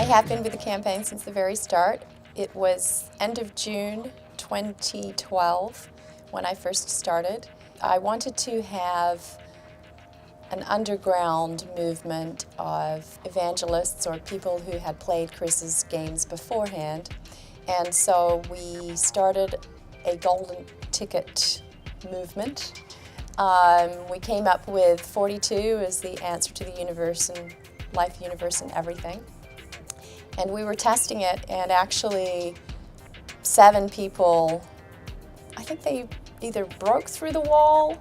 have been with the campaign since the very start. It was end of June 2012 when I first started. I wanted to have an underground movement of evangelists or people who had played Chris's games beforehand. And so we started a golden ticket movement. We came up with 42 as the answer to the universe and life, universe, and everything. And we were testing it, and actually 7 people, I think they either broke through the wall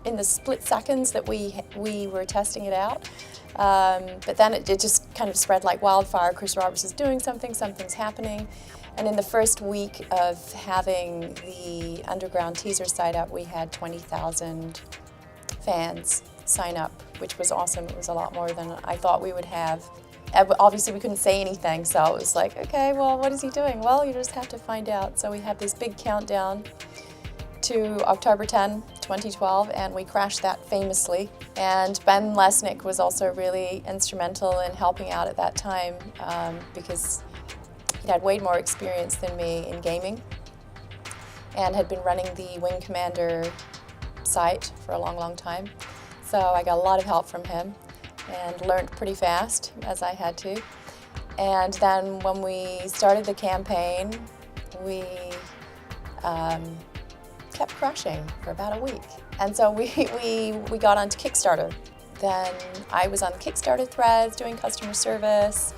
in the split seconds that we were testing it out. But then it just kind of spread like wildfire. Chris Roberts is doing something, something's happening. And in the first week of having the underground teaser site up, we had 20,000 fans sign up, which was awesome. It was a lot more than I thought we would have. Obviously, we couldn't say anything, so it was like, okay, well, what is he doing? Well, you just have to find out. So we had this big countdown to October 10, 2012, and we crashed that famously. And Ben Lesnick was also really instrumental in helping out at that time because he had way more experience than me in gaming and had been running the Wing Commander site for a long, long time. So I got a lot of help from him and learned pretty fast, as I had to. And then when we started the campaign, we kept crushing for about a week. And so we got onto Kickstarter. Then I was on the Kickstarter threads doing customer service.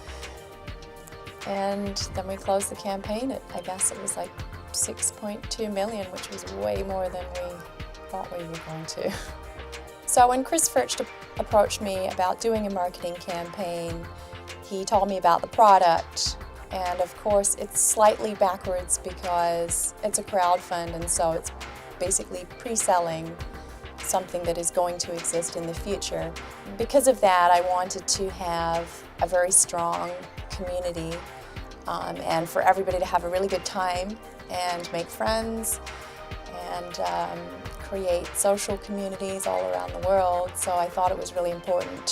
And then we closed the campaign at, I guess it was like 6.2 million, which was way more than we thought we were going to. So when Chris first approached me about doing a marketing campaign, he told me about the product. And of course, it's slightly backwards because it's a crowdfund, and so it's basically pre-selling something that is going to exist in the future. Because of that, I wanted to have a very strong community and for everybody to have a really good time and make friends and create social communities all around the world. So I thought it was really important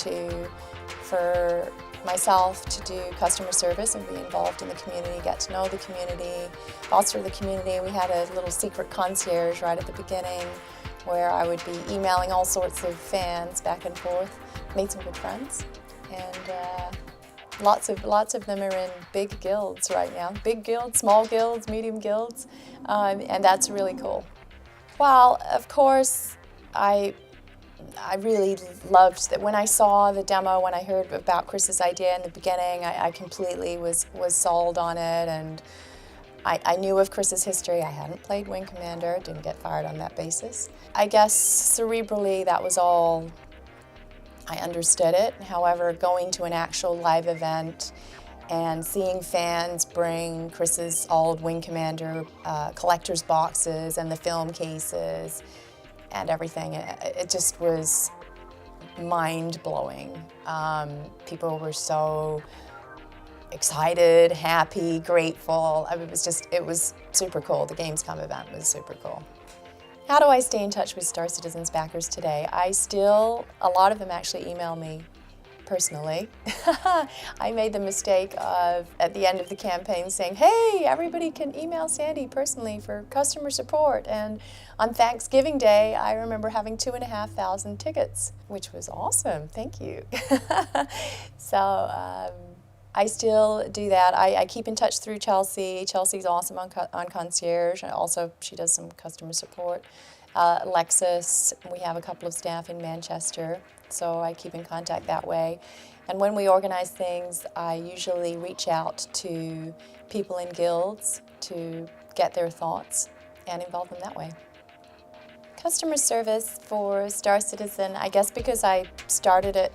for myself to do customer service and be involved in the community, get to know the community, foster the community. We had a little secret concierge right at the beginning where I would be emailing all sorts of fans back and forth. Made some good friends, and lots of them are in big guilds right now. Big guilds, small guilds, medium guilds, and that's really cool. Well, of course, I really loved that when I saw the demo, when I heard about Chris's idea in the beginning, I completely was sold on it, and I knew of Chris's history. I hadn't played Wing Commander, didn't get fired on that basis. I guess cerebrally that was all, I understood it. However, going to an actual live event and seeing fans bring Chris's old Wing Commander collector's boxes and the film cases and everything, it just was mind-blowing. People were so excited, happy, grateful. I mean, it was super cool. The Gamescom event was super cool. How do I stay in touch with Star Citizen's backers today? A lot of them actually email me personally. I made the mistake of, at the end of the campaign, saying, hey, everybody can email Sandy personally for customer support. And on Thanksgiving Day, I remember having 2,500 tickets, which was awesome. Thank you. So I still do that. I keep in touch through Chelsea. Chelsea's awesome on concierge. And also, she does some customer support. Alexis, we have a couple of staff in Manchester, so I keep in contact that way. And when we organize things, I usually reach out to people in guilds to get their thoughts and involve them that way. Customer service for Star Citizen, I guess because I started it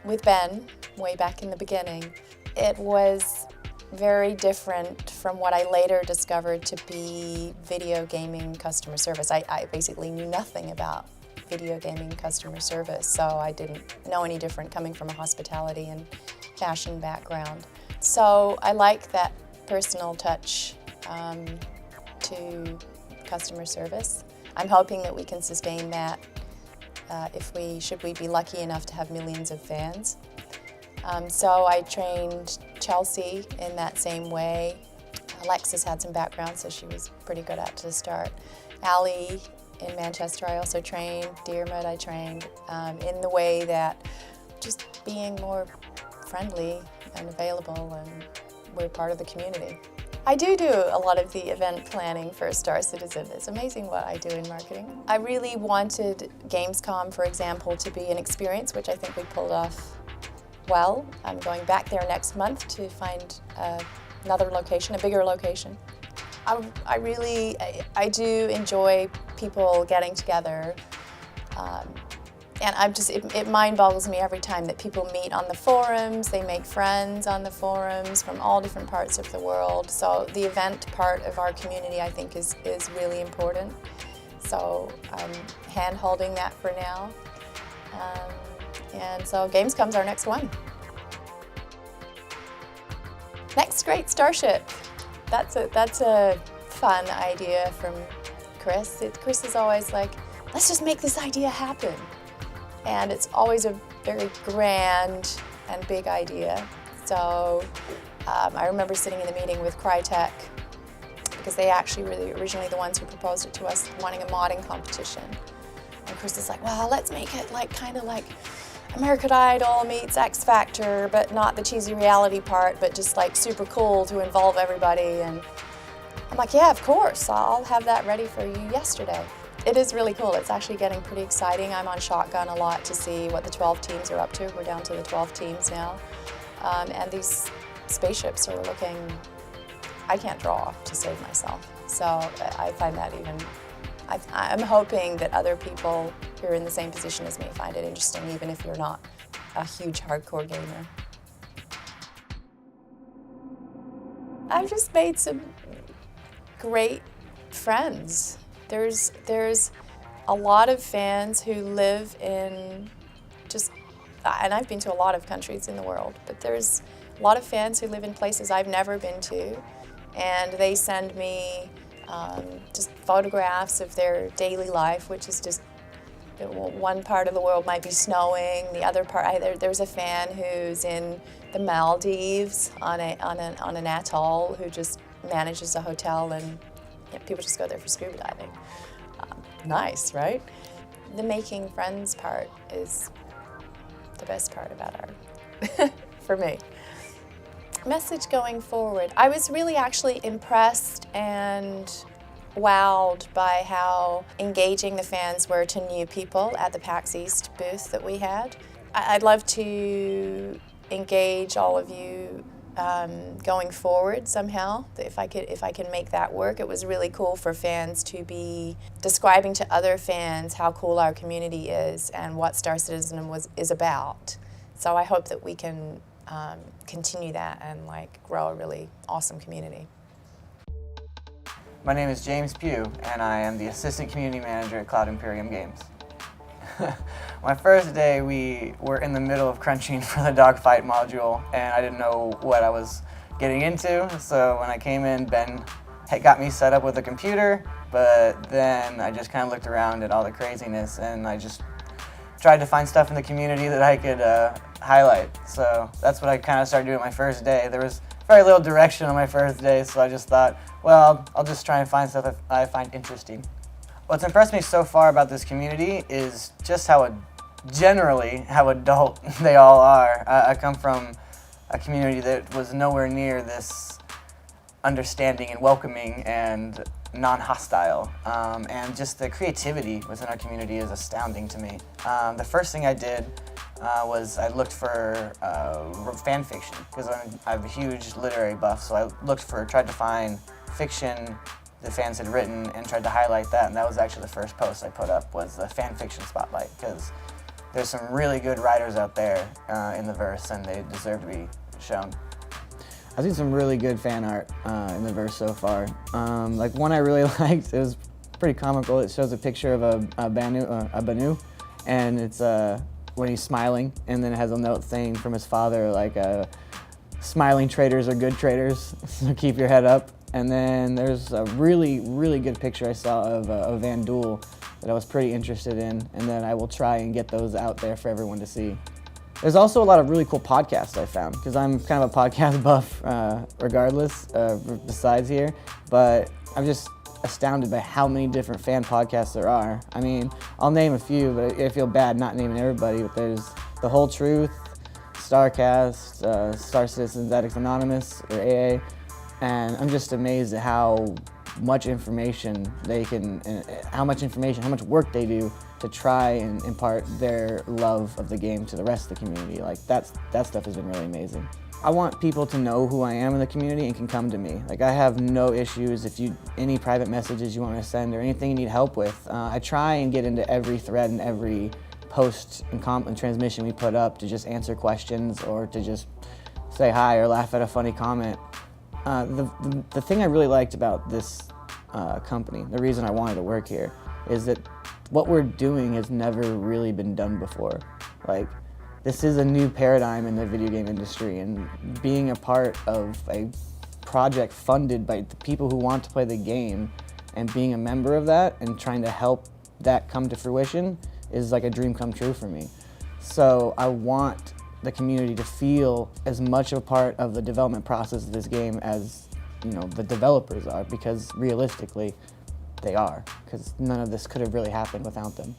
with Ben way back in the beginning, it was very different from what I later discovered to be video gaming customer service. I basically knew nothing about video gaming customer service, so I didn't know any different coming from a hospitality and fashion background. So I like that personal touch to customer service. I'm hoping that we can sustain that should we be lucky enough to have millions of fans. So I trained Chelsea in that same way. Alexis had some background, so she was pretty good at it to start. Allie in Manchester I also trained. Dearmid I trained in the way that just being more friendly and available, and we're part of the community. I do a lot of the event planning for Star Citizen. It's amazing what I do in marketing. I really wanted Gamescom, for example, to be an experience, which I think we pulled off well. I'm going back there next month to find another location, a bigger location. I do enjoy people getting together. And it mind boggles me every time that people meet on the forums, they make friends on the forums from all different parts of the world. So the event part of our community, I think, is really important. So I'm hand-holding that for now. And so Gamescom's our next one. Next great starship. That's a fun idea from Chris. Chris is always like, let's just make this idea happen. And it's always a very grand and big idea. So I remember sitting in the meeting with Crytek, because they actually were originally the ones who proposed it to us, wanting a modding competition. And Chris is like, well, let's make it kind of like American Idol meets X Factor, but not the cheesy reality part, but just like super cool to involve everybody. And I'm like, yeah, of course, I'll have that ready for you yesterday. It is really cool. It's actually getting pretty exciting. I'm on Shotgun a lot to see what the 12 teams are up to. We're down to the 12 teams now. And these spaceships are looking, I can't draw to save myself. So I find that I'm hoping that other people who are in the same position as me find it interesting, even if you're not a huge hardcore gamer. I've just made some great friends. There's a lot of fans who live in and I've been to a lot of countries in the world, but there's a lot of fans who live in places I've never been to, and they send me just photographs of their daily life, which is just, one part of the world might be snowing, the other part, there's a fan who's in the Maldives on an atoll who just manages a hotel, and people just go there for scuba diving. Nice, right? The making friends part is the best part about art, for me. Message going forward. I was really actually impressed and wowed by how engaging the fans were to new people at the PAX East booth that we had. I'd love to engage all of you going forward somehow, if I can make that work. It was really cool for fans to be describing to other fans how cool our community is and what Star Citizen is about. So I hope that we can continue that and grow a really awesome community. My name is James Pugh, and I am the Assistant Community Manager at Cloud Imperium Games. My first day, we were in the middle of crunching for the dogfight module, and I didn't know what I was getting into. So when I came in, Ben had got me set up with a computer, but then I just kind of looked around at all the craziness, and I just tried to find stuff in the community that I could highlight. So that's what I kind of started doing my first day. There was very little direction on my first day, so I just thought, well, I'll just try and find stuff that I find interesting. What's impressed me so far about this community is just how adult they all are. I come from a community that was nowhere near this understanding and welcoming and non-hostile. And just the creativity within our community is astounding to me. The first thing I did was I looked for fan fiction, because I'm a huge literary buff, so I tried to find fiction the fans had written and tried to highlight that, and that was actually the first post I put up, was the fan fiction spotlight, because there's some really good writers out there in the verse, and they deserve to be shown. I've seen some really good fan art in the verse so far. One I really liked, it was pretty comical. It shows a picture of a Banu, and it's when he's smiling, and then it has a note saying from his father, smiling traders are good traders, so keep your head up. And then there's a really, really good picture I saw of Van Duel that I was pretty interested in, and then I will try and get those out there for everyone to see. There's also a lot of really cool podcasts I found, because I'm kind of a podcast buff regardless, besides here, but I'm just astounded by how many different fan podcasts there are. I mean, I'll name a few, but I feel bad not naming everybody, but there's The Whole Truth, Starcast, Star Citizens Addicts Anonymous, or AA, and I'm just amazed at how much information they can, how much work they do to try and impart their love of the game to the rest of the community. Like, that stuff has been really amazing. I want people to know who I am in the community and can come to me. Like, I have no issues if any private messages you want to send or anything you need help with. I try and get into every thread and every post and transmission we put up to just answer questions or to just say hi or laugh at a funny comment. The thing I really liked about this company, the reason I wanted to work here, is that what we're doing has never really been done before. Like, this is a new paradigm in the video game industry, and being a part of a project funded by the people who want to play the game and being a member of that and trying to help that come to fruition is like a dream come true for me. So I want the community to feel as much a part of the development process of this game as, you know, the developers are, because realistically they are, because none of this could have really happened without them.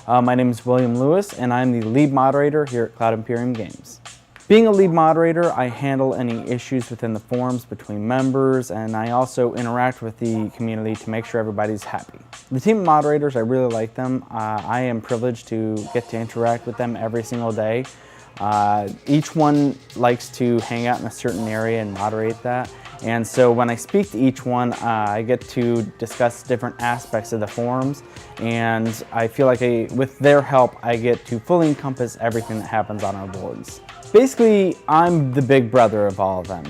My name is William Lewis, and I'm the lead moderator here at Cloud Imperium Games. Being a lead moderator, I handle any issues within the forums between members, and I also interact with the community to make sure everybody's happy. The team of moderators, I really like them. I am privileged to get to interact with them every single day. Each one likes to hang out in a certain area and moderate that. And so when I speak to each one, I get to discuss different aspects of the forums, and I feel like with their help, I get to fully encompass everything that happens on our boards. Basically, I'm the big brother of all of them.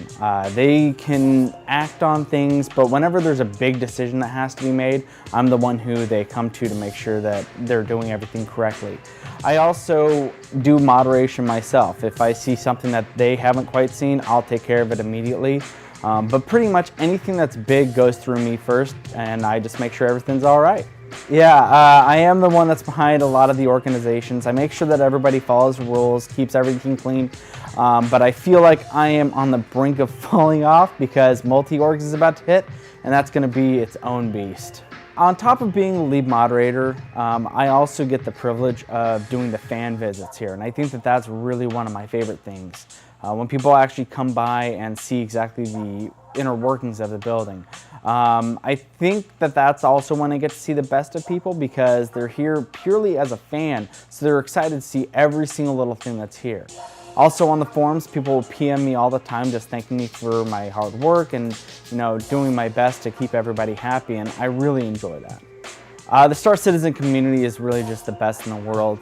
They can act on things, but whenever there's a big decision that has to be made, I'm the one who they come to make sure that they're doing everything correctly. I also do moderation myself. If I see something that they haven't quite seen, I'll take care of it immediately. But pretty much anything that's big goes through me first, and I just make sure everything's all right. Yeah, I am the one that's behind a lot of the organizations. I make sure that everybody follows the rules, keeps everything clean, but I feel like I am on the brink of falling off because multi-orgs is about to hit, and that's going to be its own beast. On top of being the lead moderator, I also get the privilege of doing the fan visits here, and I think that that's really one of my favorite things. When people actually come by and see exactly the inner workings of the building. I think that that's also when I get to see the best of people, because they're here purely as a fan, so they're excited to see every single little thing that's here. Also on the forums, people will PM me all the time just thanking me for my hard work and, you know, doing my best to keep everybody happy, and I really enjoy that. The Star Citizen community is really just the best in the world.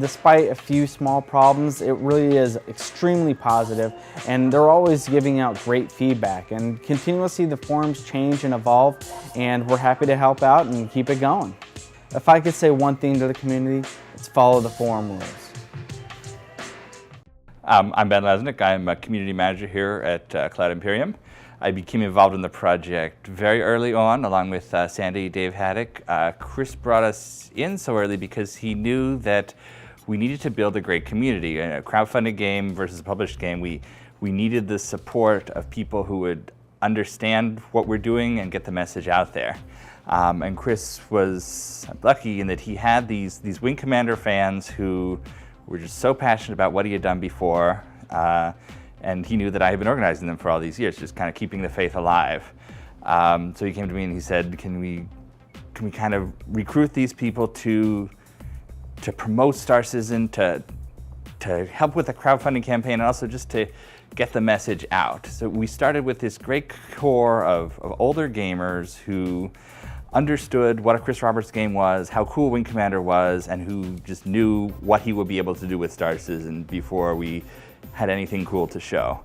Despite a few small problems, it really is extremely positive, and they're always giving out great feedback, and continuously the forums change and evolve, and we're happy to help out and keep it going. If I could say one thing to the community, it's follow the forum rules. I'm Ben Lesnick. I'm a community manager here at Cloud Imperium. I became involved in the project very early on, along with Sandy, Dave Haddock. Chris brought us in so early because he knew that we needed to build a great community. A crowdfunded game versus a published game, we needed the support of people who would understand what we're doing and get the message out there. And Chris was lucky in that he had these Wing Commander fans who were just so passionate about what he had done before. And he knew that I had been organizing them for all these years, just kind of keeping the faith alive. So he came to me and he said, can we kind of recruit these people to promote Star Citizen, to help with the crowdfunding campaign, and also just to get the message out. So we started with this great core of older gamers who understood what a Chris Roberts game was, how cool Wing Commander was, and who just knew what he would be able to do with Star Citizen before we had anything cool to show.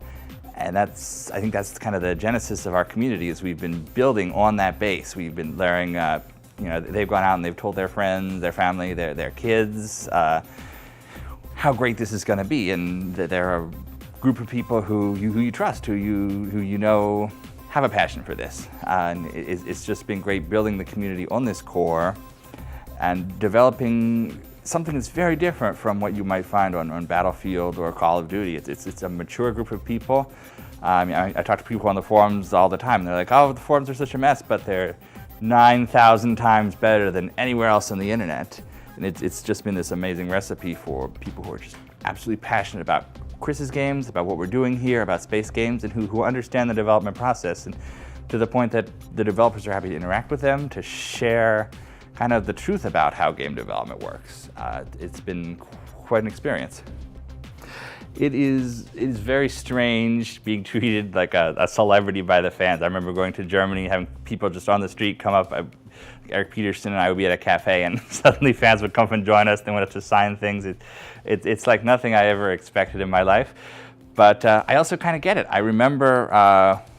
And I think that's kind of the genesis of our community, is we've been building on that base. We've been layering, they've gone out and they've told their friends, their family, their kids, how great this is gonna be, and that there are a group of people who you trust, who you know have a passion for this. And it's just been great building the community on this core and developing something that's very different from what you might find on Battlefield or Call of Duty. It's a mature group of people. I talk to people on the forums all the time. They're like, oh, the forums are such a mess, but they're 9,000 times better than anywhere else on the internet. And it's just been this amazing recipe for people who are just absolutely passionate about Chris's games, about what we're doing here, about space games, and who understand the development process, and to the point that the developers are happy to interact with them, to share kind of the truth about how game development works. It's been quite an experience. It is very strange being treated like a celebrity by the fans. I remember going to Germany, having people just on the street come up. Eric Peterson and I would be at a cafe, and suddenly fans would come and join us. They wanted to sign things. It's like nothing I ever expected in my life. But I also kind of get it. I remember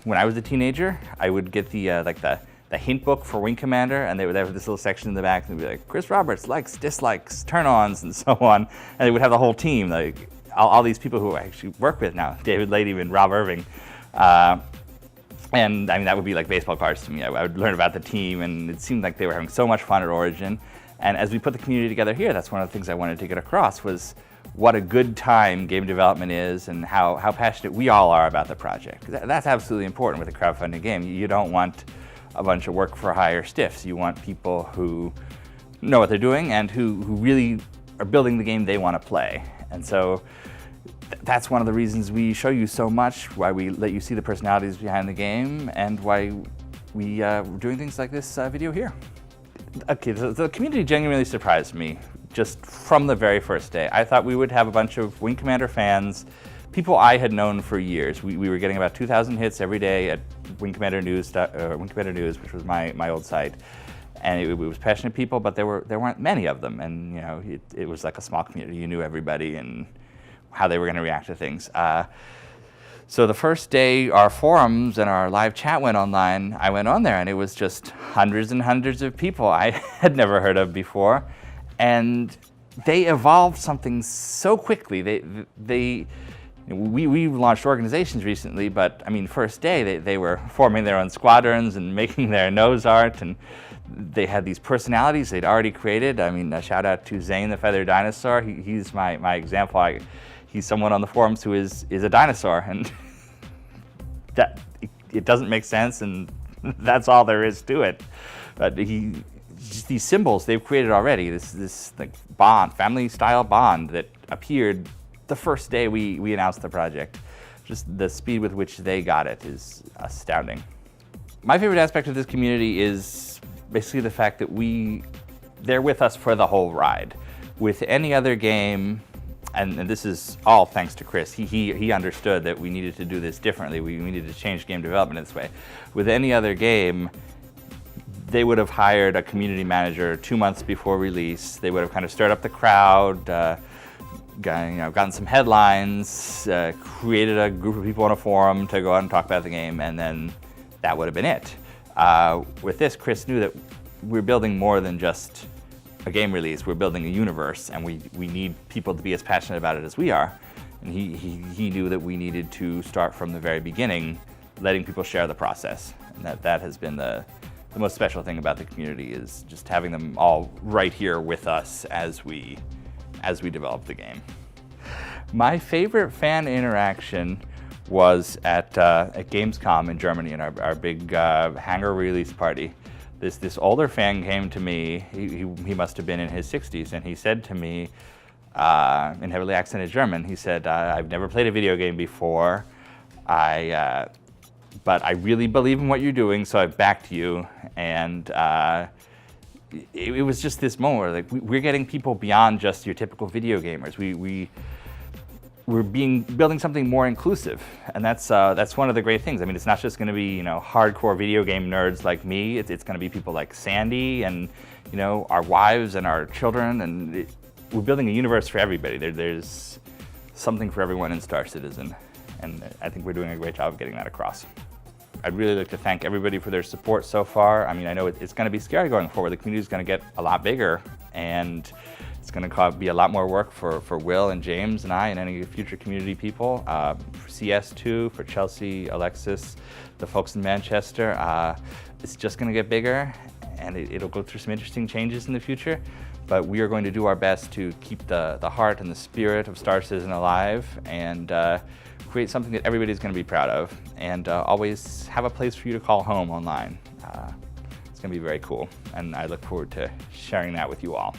when I was a teenager, I would get the hint book for Wing Commander, and they would have this little section in the back, and they'd be like, Chris Roberts likes, dislikes, turn-ons, and so on. And they would have the whole team, like all these people who I actually work with now, David Lady and Rob Irving. And I mean, that would be like baseball cards to me. I would learn about the team, and it seemed like they were having so much fun at Origin. And as we put the community together here, that's one of the things I wanted to get across, was what a good time game development is, and how passionate we all are about the project. That's absolutely important with a crowdfunding game. You don't want a bunch of work-for-hire stiffs. You want people who know what they're doing and who really are building the game they want to play. And so that's one of the reasons we show you so much, why we let you see the personalities behind the game, and why we're doing things like this video here. Okay, the community genuinely surprised me just from the very first day. I thought we would have a bunch of Wing Commander fans, people I had known for years. We were getting about 2,000 hits every day at Wing Commander News, which was my old site. And it was passionate people, but there weren't many of them. And you know, it was like a small community. You knew everybody and how they were going to react to things. So the first day our forums and our live chat went online, I went on there, and it was just hundreds and hundreds of people I had never heard of before. And they evolved something so quickly. We've launched organizations recently, but I mean, first day they were forming their own squadrons and making their nose art, and they had these personalities they'd already created. I mean, a shout out to Zane the Feathered Dinosaur. He's my example. He's someone on the forums who is a dinosaur, and that it doesn't make sense, and that's all there is to it. But just these symbols they've created already, this like bond, family style bond that appeared the first day we announced the project. Just the speed with which they got it is astounding. My favorite aspect of this community is basically the fact that they're with us for the whole ride. With any other game, and this is all thanks to Chris, he understood that we needed to do this differently. We needed to change game development this way. With any other game, they would have hired a community manager 2 months before release. They would have kind of stirred up the crowd, gotten some headlines, created a group of people on a forum to go out and talk about the game, and then that would have been it. With this, Chris knew that we're building more than just a game release. We're building a universe, and we need people to be as passionate about it as we are. And he knew that we needed to start from the very beginning, letting people share the process. And that has been the most special thing about the community, is just having them all right here with us as we develop the game. My favorite fan interaction was at Gamescom in Germany, in our big hangar release party. This older fan came to me. He must have been in his 60s, and he said to me, in heavily accented German, he said, "I've never played a video game before. But I really believe in what you're doing, so I've backed you." And it was just this moment where, like, we're getting people beyond just your typical video gamers. We're building something more inclusive, and that's one of the great things. I mean, it's not just going to be hardcore video game nerds like me. It's going to be people like Sandy and our wives and our children, and we're building a universe for everybody. There's something for everyone in Star Citizen, and I think we're doing a great job of getting that across. I'd really like to thank everybody for their support so far. I mean, I know it's going to be scary going forward. The community is going to get a lot bigger, and it's going to be a lot more work for Will and James and I and any future community people. For CS2, for Chelsea, Alexis, the folks in Manchester. It's just going to get bigger, and it'll go through some interesting changes in the future. But we are going to do our best to keep the heart and the spirit of Star Citizen alive and create something that everybody's going to be proud of, and always have a place for you to call home online. It's going to be very cool, and I look forward to sharing that with you all.